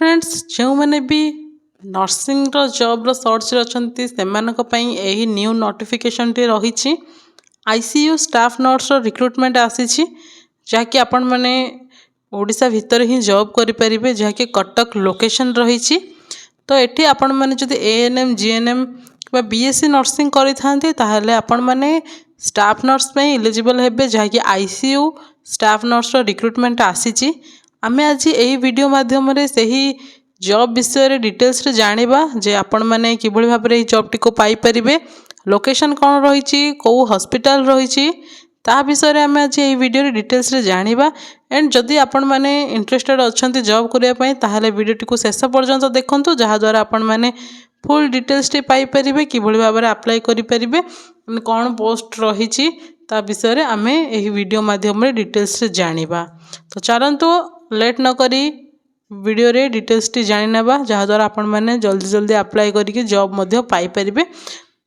Friends जो मैंने भी नर्सिंग जॉब सर्च अच्छी से न्यू नोटिफिकेशन टी रही आईसीयू स्टाफ नर्स रिक्रुटमेंट आसी जहाँकि आपण मैंने ओडिशा भितर ही जॉब करें जहाँकि कटक लोकेशन रही तो ये आपण मैंने जब एएनएम जीएनएम कि बीएससी नर्सिंग करें आपण मैंने स्टाफ नर्स इलिजिबल हेबे जहाँकि आईसीयू स्टाफ नर्स रिक्रुटमेंट आसी आमे आज यही वीडियो माध्यम से ही जॉब विषय डिटेल्स रे जानिबा जे आपण माने किभଳି भाबरे এই जॉब टिको पाई परिबे लोकेशन कोन रहिछि को हॉस्पिटल रहिछि ता विषय रे आमे आज এই वीडियो रे डिटेल्स रे जानिबा एंड जदि आपण माने इंटरेस्टेड अछंती जॉब करिया पई ताहाले वीडियो टिको शेष पर्यंत देखंतु जहा द्वारा आपण माने फुल डिटेल्स टे पाई परिबे किभଳି भाबरे अप्लाई करि परिबे कोन पोस्ट रहिछि ता विषय रे आमे ଏହି वीडियो माध्यम रे डिटेल्स रे जानिबा तो चलंतु लेट न करी वीडियो रे डिटेल्स टी जानि नेबा जहा द्वारा आपण माने जल्दी जल्दी अप्लाई करिके जॉब मध्य पाई परिबे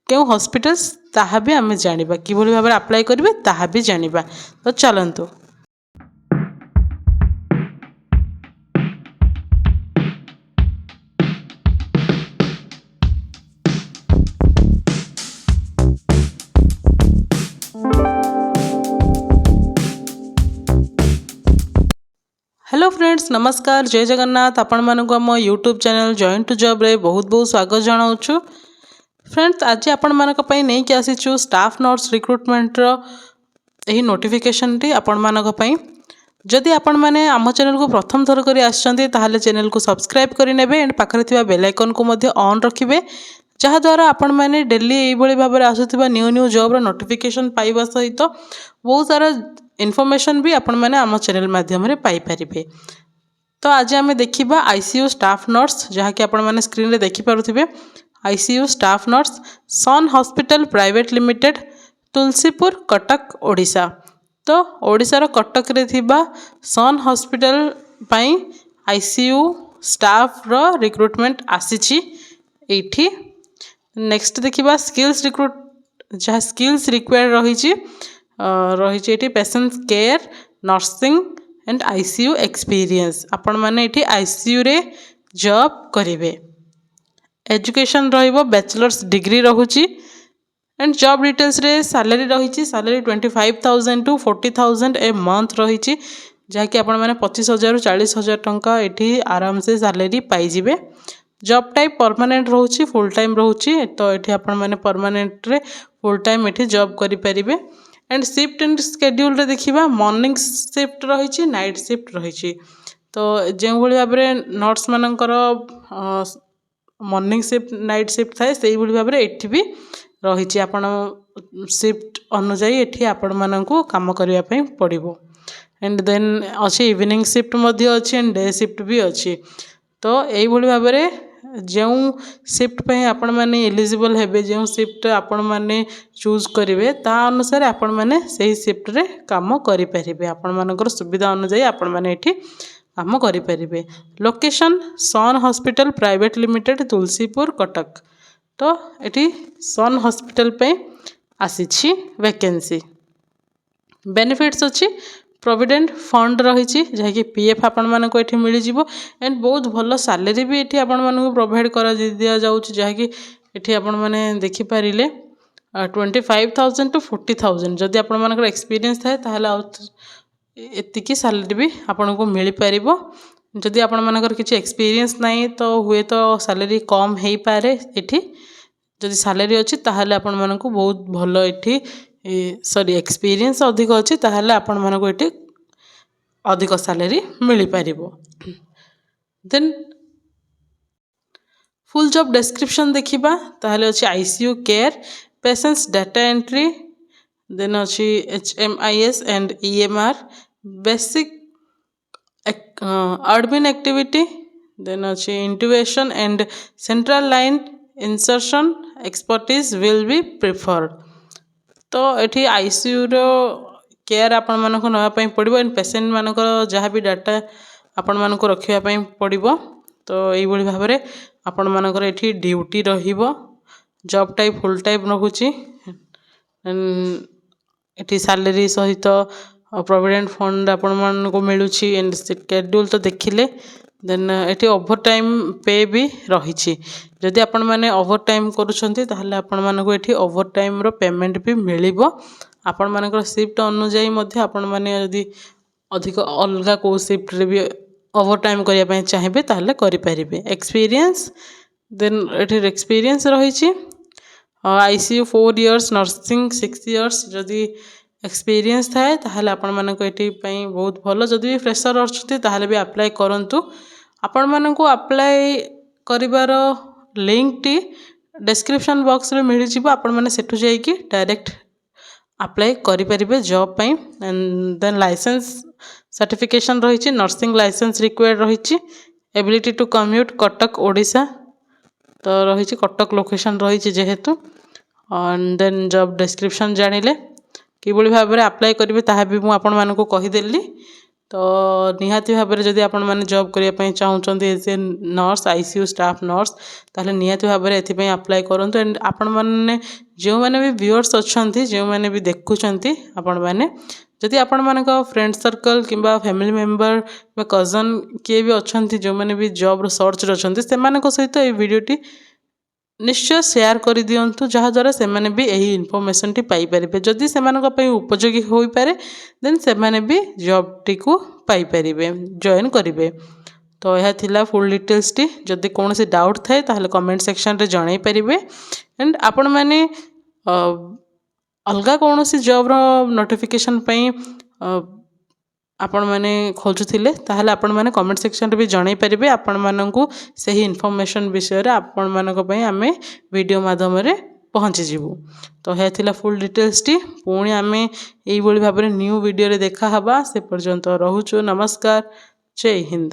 केउ हॉस्पिटल्स ताहा भी आमे जानिबा किभଳି भाबरे अप्लाई करिवे ताहा भी जानिबा तो चलंतु। हेलो फ्रेंड्स नमस्कार जय जगन्नाथ आपण मानक आम YouTube channel join to job रे बहुत बहुत स्वागत जनाऊँ। फ्रेंड्स आज आपण मानक पई नहीं कि आसीचु स्टाफ नर्स रिक्रुटमेंट यही नोटिफिकेशन टी आपण मानक पई जदि आपण माने आम चैनल को प्रथम थर करी आछंती ताहाले चैनल को सब्सक्राइब करि नेबे एंड पाखरे थिबा बेल आइकन को मध्य ऑन रखिबे जहा द्वारा आपण माने डेली एई भली भाबरे आसुथिबा न्यू न्यू जॉब रो नोटिफिकेशन पाइबा सहित बहुत सारा इनफॉरमेशन भी आपण माने आम चैनल माध्यम रे पाई परिबे। तो आज आमे देखिबा आईसीयू स्टाफ नर्स जहा कि आपण माने स्क्रीन रे देखि पारुथिबे ICU staff nurse Sun hospital private limited Tulsipur Cuttack Odisha. तो ओडिशा रो कटक रे थिबा सन हॉस्पिटल पई आईसीयू स्टाफ रो रिक्रुटमेंट आसीछि एठी। नेक्स्ट देखिबा स्किल्स रिक्रुट जहा स्किल्स रिक्वायर्ड रही एठी patient care nursing and ICU experience आपण माने एठी आईसीयू रे जॉब करिवे। एजुकेशन रहिबो बैचलर्स डिग्री रहुची एंड जॉब डिटेल्स रे सैलरी रही सैलरी 25,000 टू 40,000 ए मंथ रही जहाँकि आपण माने 25,000 ରୁ 40,000 टंका एठी आराम से सैलरी पाई जिवे। जॉब टाइप परमानेंट रोची फुल टाइम रोची तो एठी आपण माने परमानेंट रे फुल टाइम एठी जॉब करि परिबे एंड शिफ्ट एंड शेड्यूल रे देखिबा मॉर्निंग शिफ्ट रही नाइट शिफ्ट रही तो जो भली भाव नर्स मानकर मॉर्निंग शिफ्ट नाइट शिफ्ट थाए से भली भाव एठी भी रही आपण शिफ्ट अनुजाई एठी आपण मानकु काम करिया पई पड़िबो एंड देन अच्छे इवनिंग शिफ्ट मध्य अच्छी एंड डे शिफ्ट भी अच्छी तो यही भली भाव जो शिफ्ट पे आपण माने एलिजिबल हेबे जो शिफ्ट आपण माने चूज करेंगे ता अनुसार आपण माने सही शिफ्ट रे काम करि परिबे आपण मानकर सुविधा अनुसार आपण माने एठी काम करि परिबे। Location Sun hospital private limited Tulsipur Cuttack. तो एठी सन हॉस्पिटल पे आसीछि वैकेंसी बेनिफिट्स अच्छी प्रोविडेंट फंड रही जहाँकि पीएफ आपण मानक एठी मिल जिवो एंड बहुत भल सैलरी भी एठी आपण मानक प्रोवाइड करा दिया जाउछि जहाँकि एठी आपण माने देखि पारिले 25,000 टू 40,000 जदि आपण मानकर एक्सपीरियंस थाए ताहले एतिकी सैलरी भी आपण को मिल पारिबो जदि आपण मानकर किछि एक्सपीरियंस नहीं तो हुए तो सैलरी कम हेई पारे एठी जदि सैलरी अछि ताहले आपण मानक बहुत भल एठी सॉरी एक्सपीरियंस अधिक अच्छी ताहले आपण मानक एठी अधिक सैलरी मिल पारिबो। देन फुल जॉब डिस्क्रिप्शन देखिबा ताहले अछि ICU care patients data entry then अछि HMIS and EMR basic admin activity then अछि intubation and central line insertion expertise will be preferred. तो ये आईसीयू रो केयर आपण मानक नापी पड़ो एंड पेसेंट मानक जहाँ भी डाटा आपण मानक रखापी पड़ो तो यही भाव में आपण मानकर एठी ड्यूटी रहिबो जॉब टाइप फुल टाइम रहुची एठी सैलरी सहित प्रोविडेंट फंड आपण मानक मिलूची एंड शेड्यूल तो देखिले ଦେନ୍ ଏଠି ଓଭର ଟାଇମ୍ ପେ ବି ରହିଛି। ଯଦି ଆପଣମାନେ ଓଭର ଟାଇମ୍ କରୁଛନ୍ତି ତାହେଲେ ଆପଣମାନଙ୍କୁ ଏଠି ଓଭର ଟାଇମ୍ର ପେମେଣ୍ଟ ବି ମିଳିବ। ଆପଣମାନଙ୍କର ସିଫ୍ଟ ଅନୁଯାୟୀ ମଧ୍ୟ ଆପଣମାନେ ଯଦି ଅଧିକ ଅଲଗା କେଉଁ ସିଫ୍ଟରେ ବି ଓଭର ଟାଇମ୍ କରିବା ପାଇଁ ଚାହିଁବେ ତାହେଲେ କରିପାରିବେ। ଏକ୍ସପିରିଏନ୍ସ ଦେନ୍ ଏଠି ଏକ୍ସପିରିଏନ୍ସ ରହିଛି। ICU 4 years, nursing 6 years. ଯଦି ଏକ୍ସପିରିଏନ୍ସ ଥାଏ ତାହେଲେ ଆପଣମାନଙ୍କୁ ଏଠି ପାଇଁ ବହୁତ ଭଲ। ଯଦି ବି ଫ୍ରେଶର ଅଛନ୍ତି ତାହେଲେ ବି ଆପ୍ଲାଏ କରନ୍ତୁ। ଆପଣମାନଙ୍କୁ ଆପ୍ଲାଏ କରିବାର ଲିଙ୍କଟି ଡେସ୍କ୍ରିପସନ୍ ବକ୍ସରେ ମିଳିଯିବ। ଆପଣମାନେ ସେଠୁ ଯାଇକି ଡାଇରେକ୍ଟ ଆପ୍ଲାଏ କରିପାରିବେ ଜବ୍ ପାଇଁ। ଦେନ୍ ଲାଇସେନ୍ସ ସାର୍ଟିଫିକେସନ୍ ରହିଛି। ନର୍ସିଂ ଲାଇସେନ୍ସ ରିକ୍ୱାର୍ଡ଼ ରହିଛି। ଏବିଲିଟି ଟୁ କମ୍ୟୁଟ୍ କଟକ ଓଡ଼ିଶା ତ ରହିଛି, କଟକ ଲୋକେସନ୍ ରହିଛି ଯେହେତୁ। ଦେନ୍ ଜବ୍ ଡେସ୍କ୍ରିପସନ୍ ଜାଣିଲେ କିଭଳି ଭାବରେ ଆପ୍ଲାଏ କରିବେ ତାହା ବି ମୁଁ ଆପଣମାନଙ୍କୁ କହିଦେଲି। ତ ନିହାତି ଭାବରେ ଯଦି ଆପଣମାନେ ଜବ୍ କରିବା ପାଇଁ ଚାହୁଁଛନ୍ତି ଏଜ୍ ଏ ନର୍ସ, ICU ଷ୍ଟାଫ୍ ନର୍ସ, ତାହେଲେ ନିହାତି ଭାବରେ ଏଥିପାଇଁ ଆପ୍ଲାଏ କରନ୍ତୁ। ଆଣ୍ଡ ଆପଣମାନେ ଯେଉଁମାନେ ବି ଭିଉଅର୍ସ ଅଛନ୍ତି, ଯେଉଁମାନେ ବି ଦେଖୁଛନ୍ତି, ଆପଣମାନେ ଯଦି ଆପଣମାନଙ୍କ ଫ୍ରେଣ୍ଡ ସର୍କଲ୍ କିମ୍ବା ଫ୍ୟାମିଲି ମେମ୍ବର କିମ୍ବା କଜନ୍ କିଏ ବି ଅଛନ୍ତି ଯେଉଁମାନେ ବି ଜବ୍ର ସର୍ଚ୍ଚରେ ଅଛନ୍ତି, ସେମାନଙ୍କ ସହିତ ଏହି ଭିଡ଼ିଓଟି ନିଶ୍ଚୟ ସେୟାର କରିଦିଅନ୍ତୁ, ଯାହାଦ୍ୱାରା ସେମାନେ ବି ଏହି ଇନଫର୍ମେସନ୍ଟି ପାଇପାରିବେ। ଯଦି ସେମାନଙ୍କ ପାଇଁ ଉପଯୋଗୀ ହୋଇପାରେ ଦେନ୍ ସେମାନେ ବି ଜବ୍ଟିକୁ ପାଇପାରିବେ, ଜଏନ୍ କରିବେ। ତ ଏହା ଥିଲା ଫୁଲ୍ ଡିଟେଲ୍ସଟି। ଯଦି କୌଣସି ଡାଉଟ୍ ଥାଏ ତାହେଲେ କମେଣ୍ଟ ସେକ୍ସନରେ ଜଣାଇ ପାରିବେ। ଆଣ୍ଡ ଆପଣମାନେ ଅଲଗା କୌଣସି ଜବ୍ର ନୋଟିଫିକେସନ୍ ପାଇଁ ଆପଣମାନେ ଖୋଜୁଥିଲେ ତାହେଲେ ଆପଣମାନେ କମେଣ୍ଟ ସେକ୍ସନରେ ବି ଜଣାଇ ପାରିବେ। ଆପଣମାନଙ୍କୁ ସେହି ଇନଫର୍ମେସନ୍ ବିଷୟରେ ଆପଣମାନଙ୍କ ପାଇଁ ଆମେ ଭିଡ଼ିଓ ମାଧ୍ୟମରେ ପହଞ୍ଚିଯିବୁ। ତ ଏହା ଥିଲା ଫୁଲ୍ ଡିଟେଲ୍ସଟି। ପୁଣି ଆମେ ଏଇଭଳି ଭାବରେ ନ୍ୟୁ ଭିଡ଼ିଓରେ ଦେଖା ହେବା। ସେ ପର୍ଯ୍ୟନ୍ତ ରହୁଛୁ। ନମସ୍କାର। ଜୟ ହିନ୍ଦ।